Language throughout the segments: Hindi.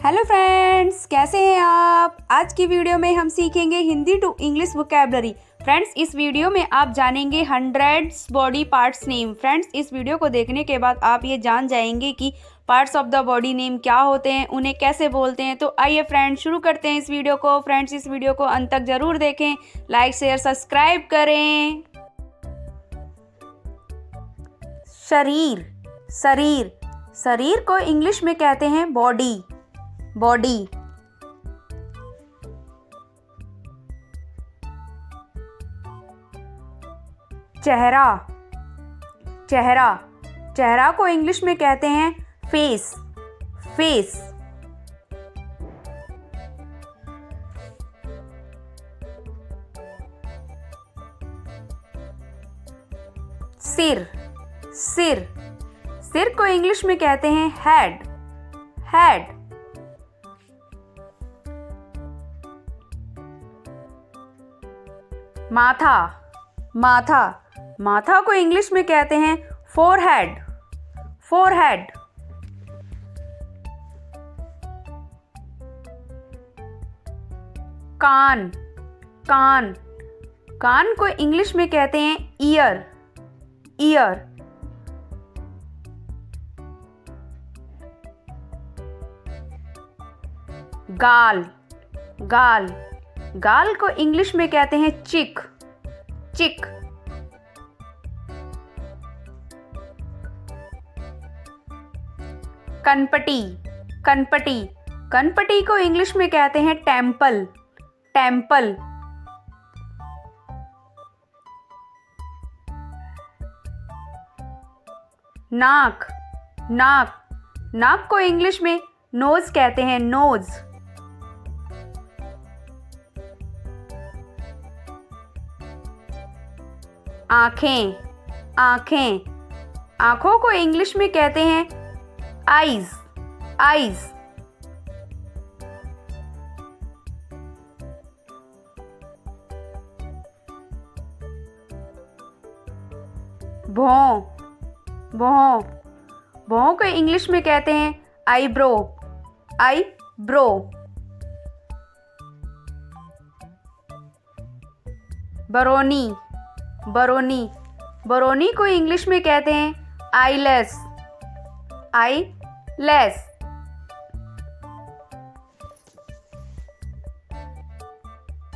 हेलो फ्रेंड्स, कैसे हैं आप। आज की वीडियो में हम सीखेंगे Hindi to English vocabulary. Friends, इस वीडियो में आप जानेंगे 100 बॉडी पार्ट्स नेम। फ्रेंड्स, इस वीडियो को देखने के बाद आप ये जान जाएंगे कि parts of the body name क्या होते हैं, उन्हें कैसे बोलते हैं। तो आइए फ्रेंड्स शुरू करते हैं इस वीडियो को। फ्रेंड्स, इस वीडियो को अंत तक जरूर देखें, लाइक शेयर सब्सक्राइब करें। शरीर, शरीर, शरीर को इंग्लिश में कहते हैं बॉडी, बॉडी। चेहरा, चेहरा, चेहरा को इंग्लिश में कहते हैं फेस, फेस। सिर, सिर, सिर को इंग्लिश में कहते हैं हेड, हेड। माथा, माथा, माथा को इंग्लिश में कहते हैं फोरहेड, फोरहेड। कान, कान, कान को इंग्लिश में कहते हैं ईयर, ईयर। गाल, गाल, गाल को इंग्लिश में कहते हैं चिक, चिक। कनपटी, कनपटी, कनपटी को इंग्लिश में कहते हैं टेम्पल, टेम्पल। नाक, नाक, नाक को इंग्लिश में नोज कहते हैं, नोज। आँखें, आँखें, आँखों को इंग्लिश में कहते हैं आईज, आईज। भौं, भौं, भौं को इंग्लिश में कहते हैं आईब्रो, आईब्रो। बरौनी, बरौनी, बरौनी को इंग्लिश में कहते हैं आईलेस, आईलेस।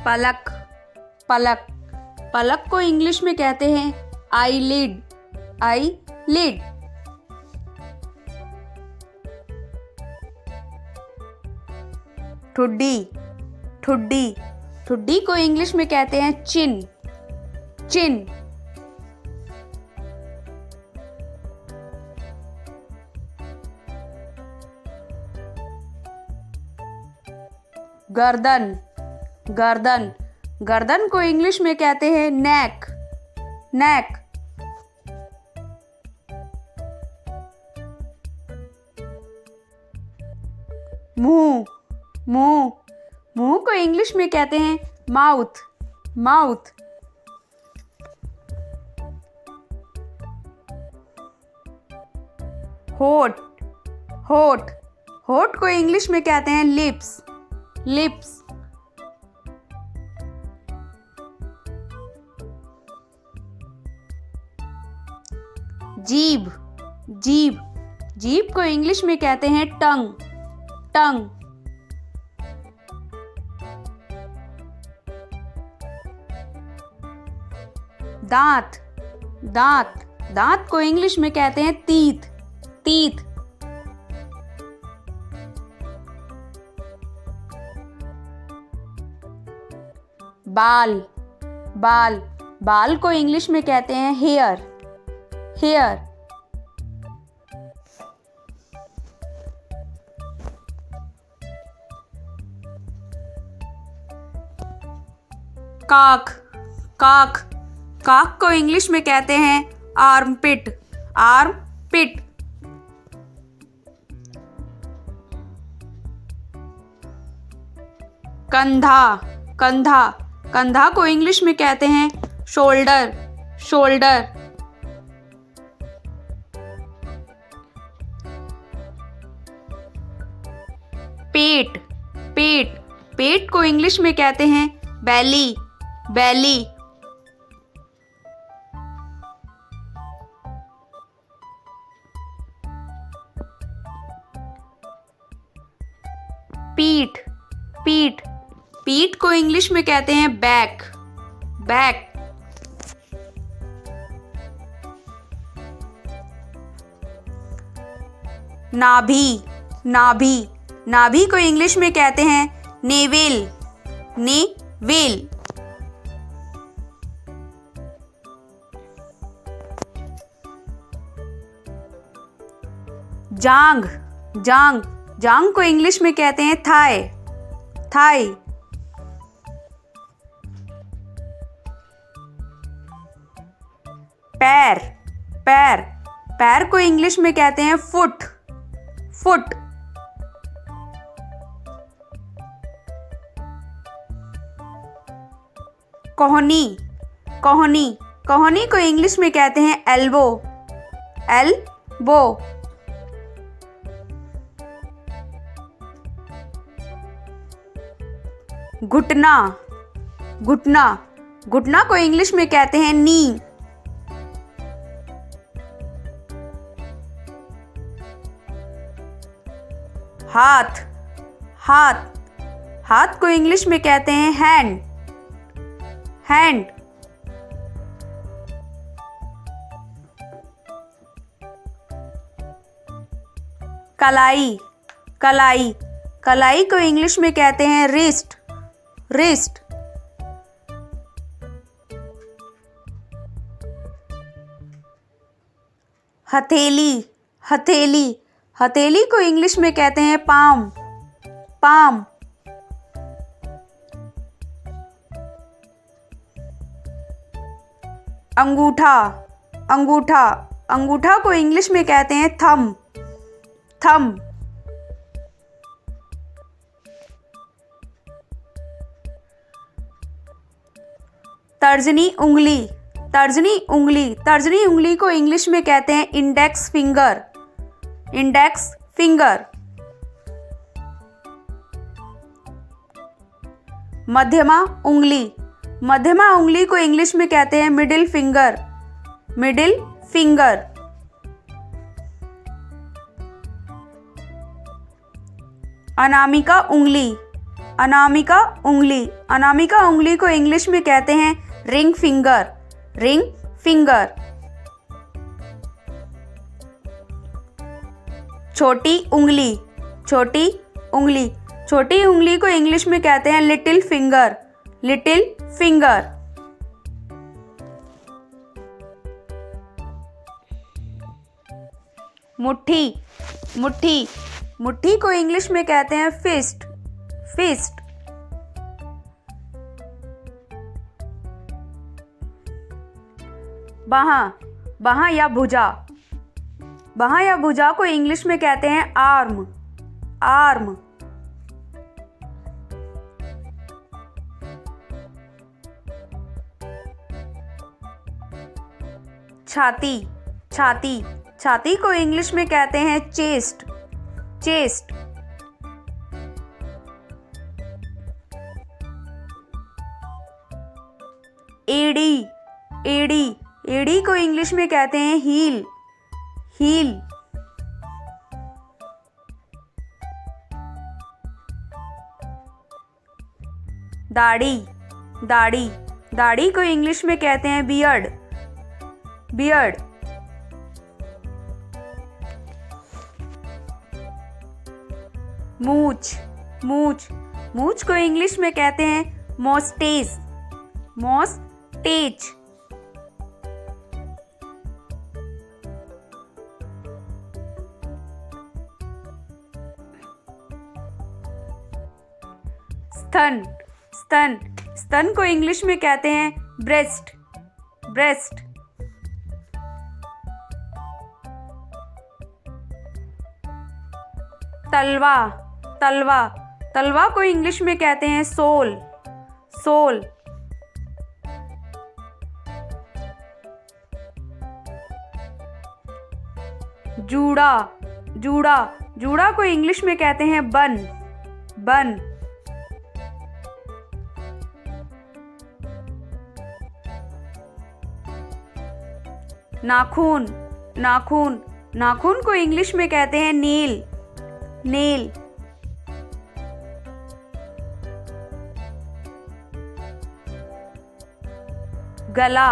पलक, पलक, पलक को इंग्लिश में कहते हैं आईलिड, आईलिड। ठुड्डी, ठुड्डी, ठुड्डी को इंग्लिश में कहते हैं चिन, चिन। गर्दन, गर्दन, गर्दन को इंग्लिश में कहते हैं नेक, नेक। मुंह, मुंह, मुंह को इंग्लिश में कहते हैं माउथ, माउथ। होठ, होठ, होठ को इंग्लिश में कहते हैं लिप्स, लिप्स। जीभ, जीभ, जीभ को इंग्लिश में कहते हैं टंग, टंग। दांत, दांत, दांत को इंग्लिश में कहते हैं तीत, तीत। बाल, बाल, बाल को इंग्लिश में कहते हैं हेयर, हेयर। काख, काख, काख को इंग्लिश में कहते हैं आर्मपिट, आर्मपिट। कंधा, कंधा, कंधा को इंग्लिश में कहते हैं शोल्डर, शोल्डर। पेट, पेट, पेट को इंग्लिश में कहते हैं बेली, बेली। पीठ, पीठ, पीठ को इंग्लिश में कहते हैं बैक, बैक। नाभि, नाभि, नाभि को इंग्लिश में कहते हैं नेवेल, नेवेल। जांघ, जांघ, जांघ को इंग्लिश में कहते हैं थाई, थाई। पैर, पैर, पैर को इंग्लिश में कहते हैं फुट, फुट। कोहनी, कोहनी, कोहनी को इंग्लिश में कहते हैं एल्बो, एल्बो। घुटना, घुटना, घुटना को इंग्लिश में कहते हैं नी। हाथ, हाथ, हाथ को इंग्लिश में कहते हैं हैंड, हैंड। कलाई, कलाई, कलाई को इंग्लिश में कहते हैं रिस्ट, रिस्ट। हथेली, हथेली, हथेली को इंग्लिश में कहते हैं पाम, पाम। अंगूठा, अंगूठा, अंगूठा को इंग्लिश में कहते हैं थंब, थंब। तर्जनी उंगली, तर्जनी उंगली, तर्जनी उंगली को इंग्लिश में कहते हैं इंडेक्स फिंगर, इंडेक्स फिंगर। मध्यमा उंगली, मध्यमा उंगली को इंग्लिश में कहते हैं middle finger, middle finger. Anamika उंगली, अनामिका उंगली, अनामिका उंगली को इंग्लिश में कहते हैं रिंग फिंगर, रिंग फिंगर। छोटी उंगली, छोटी उंगली, छोटी उंगली को इंग्लिश में कहते हैं लिटिल फिंगर, लिटिल फिंगर। मुट्ठी, मुट्ठी, मुट्ठी को इंग्लिश में कहते हैं फिस्ट, फिस्ट। बाहां, बाहां या भुजा, बाहां या भुजा को इंग्लिश में कहते हैं आर्म, आर्म। छाती, छाती, छाती को इंग्लिश में कहते हैं चेस्ट, चेस्ट। एड़ी, एड़ी, एड़ी को इंग्लिश में कहते हैं हील, हील। दाढ़ी, दाढ़ी, दाढ़ी को इंग्लिश में कहते हैं बियर्ड, बियर्ड। मूछ, मूछ, मूछ को इंग्लिश में कहते हैं मोस्टेज, मोस्टेज। स्तन, स्तन, स्तन को इंग्लिश में कहते हैं ब्रेस्ट, ब्रेस्ट। तलवा, तलवा, तलवा को इंग्लिश में कहते हैं सोल, सोल। जूड़ा, जूड़ा, जूड़ा को इंग्लिश में कहते हैं बन, बन, नाखून, नाखून, नाखून को इंग्लिश में कहते हैं नेल, नेल। गला,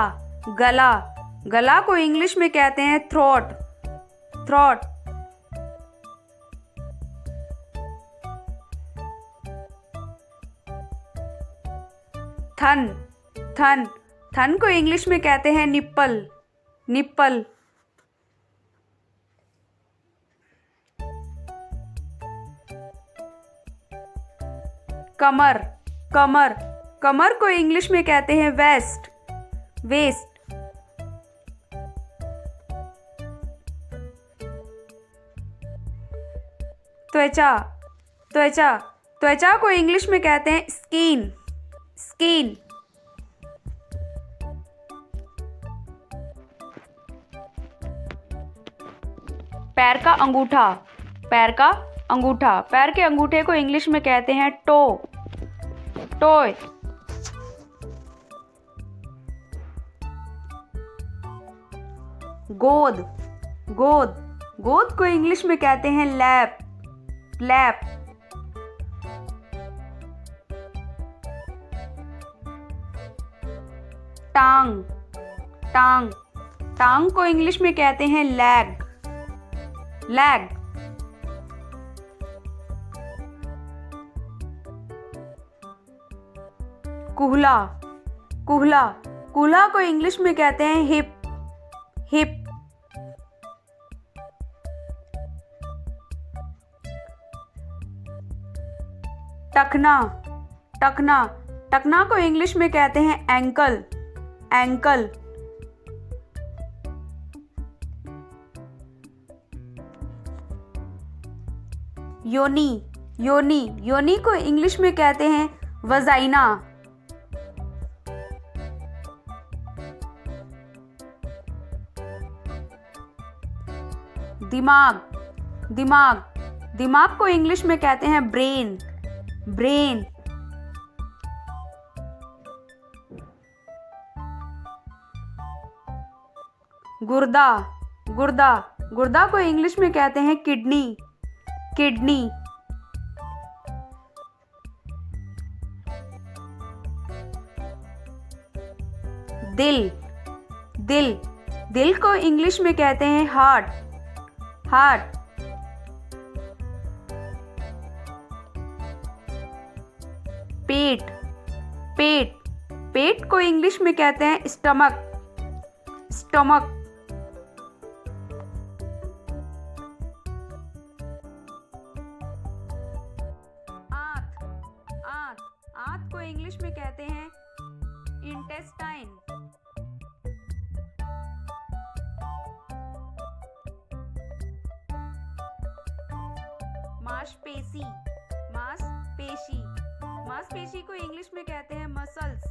गला, गला को इंग्लिश में कहते हैं थ्रोट, थ्रोट। थन, थन, थन को इंग्लिश में कहते हैं निप्पल, निप्पल। कमर, कमर, कमर को इंग्लिश में कहते हैं वेस्ट, वेस्ट। त्वचा, त्वचा, त्वचा को इंग्लिश में कहते हैं स्किन, स्किन। पैर का अंगूठा, पैर का अंगूठा, पैर के अंगूठे को इंग्लिश में कहते हैं टो, टोय। गोद, गोद, गोद को इंग्लिश में कहते हैं लैप, लैप। टांग, टांग, टांग को इंग्लिश में कहते हैं लैग, लैग। कुहला, कुहला, कुहला को इंग्लिश में कहते हैं हिप, हिप। टखना, टखना, टखना को इंग्लिश में कहते हैं एंकल, एंकल। योनी, योनी, योनी को इंग्लिश में कहते हैं वजाइना। दिमाग, दिमाग, दिमाग को इंग्लिश में कहते हैं ब्रेन, ब्रेन। गुर्दा, गुर्दा, गुर्दा को इंग्लिश में कहते हैं किडनी, किडनी। दिल, दिल, दिल को इंग्लिश में कहते हैं हार्ट, हार्ट। पेट, पेट, पेट को इंग्लिश में कहते हैं स्टमक, स्टमक। आंत, आंत, आंत को इंग्लिश में कहते हैं इंटेस्टाइन। मांसपेशी, मांसपेशी, मांसपेशी को इंग्लिश में कहते हैं मसल्स।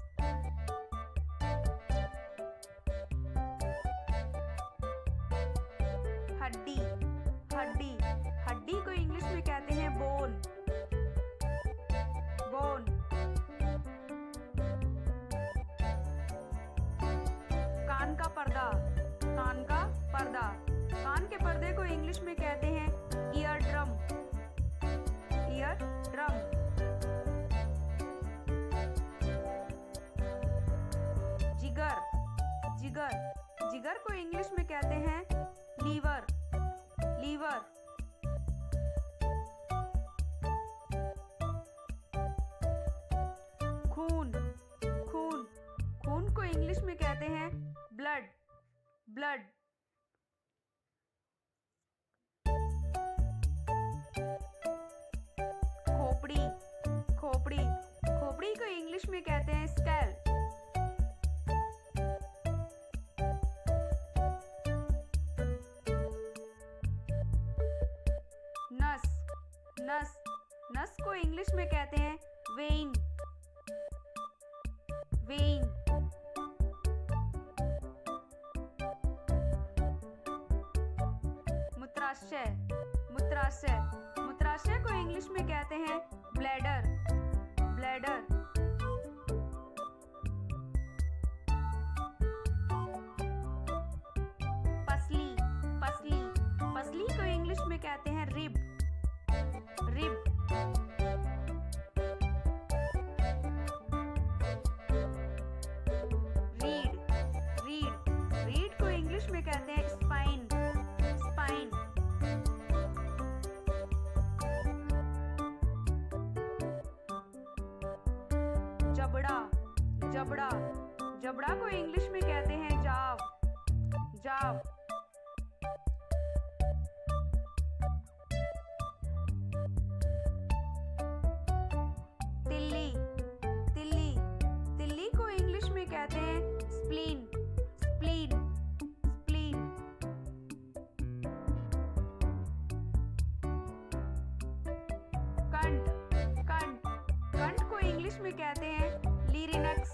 हड्डी, हड्डी, हड्डी को इंग्लिश में कहते हैं बोन, बोन। कान का पर्दा, कान का पर्दा, कान के पर्दे को इंग्लिश में कहते हैं ईयर ड्रम, ईयर ड्रम। जिगर, जिगर, जिगर को इंग्लिश में कहते हैं लीवर, लीवर। खून, खून, खून को इंग्लिश में कहते हैं ब्लड, ब्लड। खोपड़ी, खोपड़ी, खोपड़ी को इंग्लिश में कहते हैं स्कैल। नस, नस, नस को इंग्लिश में कहते हैं वेन, वेन। मूत्राशय, मूत्राशय, मूत्राशय गर्भाशय को इंग्लिश में कहते हैं ब्लैडर, ब्लैडर। पसली, पसली, पसली को इंग्लिश में कहते हैं rib, rib. Read, read, read को इंग्लिश में कहते हैं स्पाइन, स्पाइन। जबड़ा, जबड़ा, जबड़ा को इंग्लिश में कहते हैं जाव, जाव। तिल्ली, तिल्ली, तिल्ली को इंग्लिश में कहते हैं स्प्लीन, स्प्लीन, स्प्लीन। कंठ, कंठ, कंठ को इंग्लिश में कहते हैं लीरिनक्स।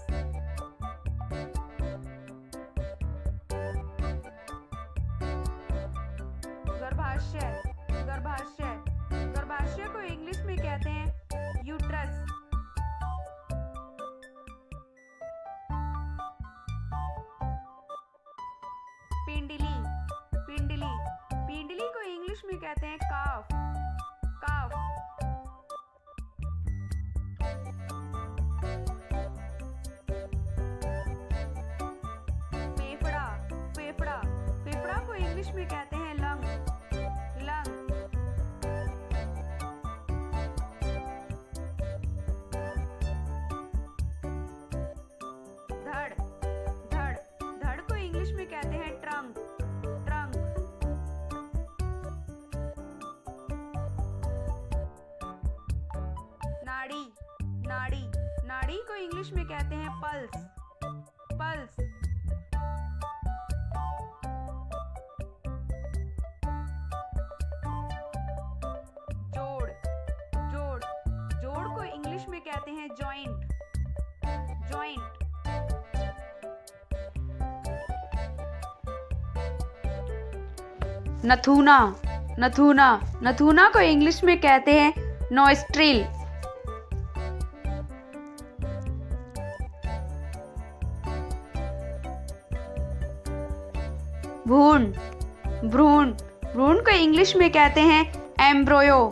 गर्भाशय, गर्भाशय, गर्भाशय को इंग्लिश में कहते हैं यूट्रस। पिंडली, पिंडली, पिंडली को इंग्लिश में कहते हैं काफ, काफ। फेफड़ा, फेफड़ा, फेफड़ा को इंग्लिश में कहते हैं लंग, लंग। धड़, धड़, धड़ को इंग्लिश में कहते हैं ट्रंक, ट्रंक। नाड़ी, नाड़ी, नाड़ी को इंग्लिश में कहते हैं पल्स, पल्स। जोड़, जोड़, जोड़ को इंग्लिश में कहते हैं जॉइंट, जॉइंट। नथुना, नथुना, नथुना को इंग्लिश में कहते हैं नोस्ट्रिल। भ्रूण, भ्रूण, भ्रूण को इंग्लिश में कहते हैं एम्ब्रोयो।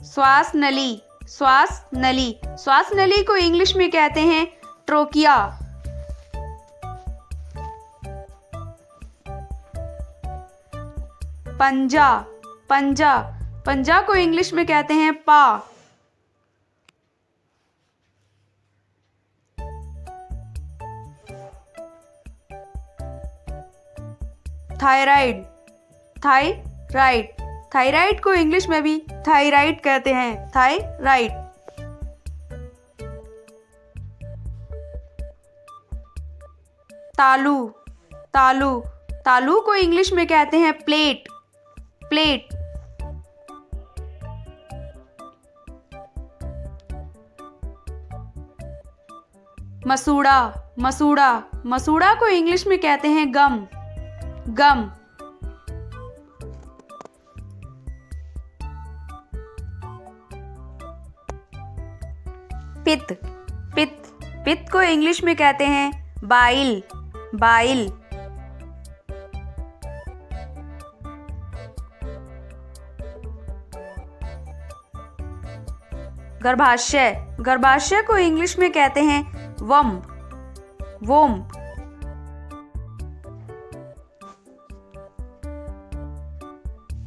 श्वास नली, श्वास नली, श्वास नली को इंग्लिश में कहते हैं ट्रोकिया। पंजा, पंजा, पंजा को इंग्लिश में कहते हैं पा। थायराइड, थायराइड, थायराइड को इंग्लिश में भी थायराइड कहते हैं, थायराइड। तालू, तालू, तालू को इंग्लिश में कहते हैं प्लेट, प्लेट। मसूड़ा, मसूड़ा, मसूड़ा को इंग्लिश में कहते हैं गम, गम। पित्त, पित्त, पित्त को इंग्लिश में कहते हैं बाइल, बाइल। गर्भाशय, गर्भाशय को इंग्लिश में कहते हैं वम्ब, वोम्ब।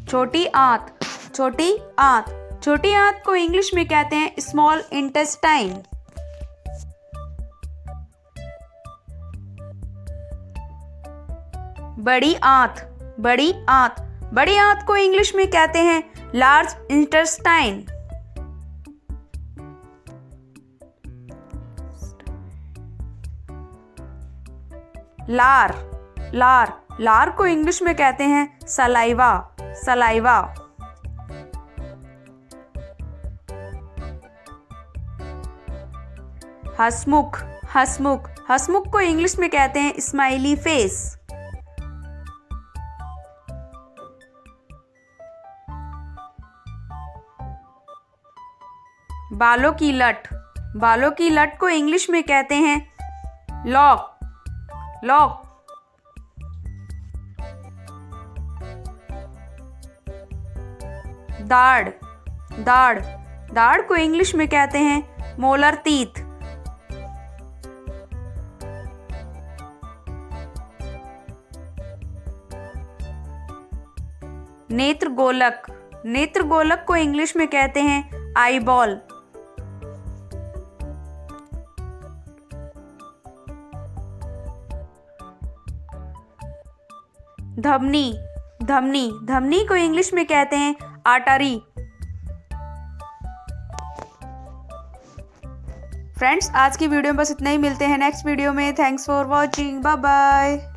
छोटी आंत, छोटी आंत, छोटी आंत को इंग्लिश में कहते हैं स्मॉल इंटेस्टाइन। बड़ी आंत, बड़ी आंत, बड़ी आंत को इंग्लिश में कहते हैं लार्ज इंटेस्टाइन। लार, लार, लार को इंग्लिश में कहते हैं सलाइवा, सलाइवा। हंसमुख, हंसमुख, हंसमुख को इंग्लिश में कहते हैं स्माइली फेस। बालों की लट, बालों की लट को इंग्लिश में कहते हैं लॉक, लॉक। दाढ़, दाढ़, दाढ़ को इंग्लिश में कहते हैं मोलर टीथ। नेत्र गोलक, नेत्र गोलक को इंग्लिश में कहते हैं आई बॉल। धमनी, धमनी, धमनी को इंग्लिश में कहते हैं आर्टरी। फ्रेंड्स, आज की वीडियो में बस इतना ही। मिलते हैं नेक्स्ट वीडियो में। Thanks for watching, bye bye.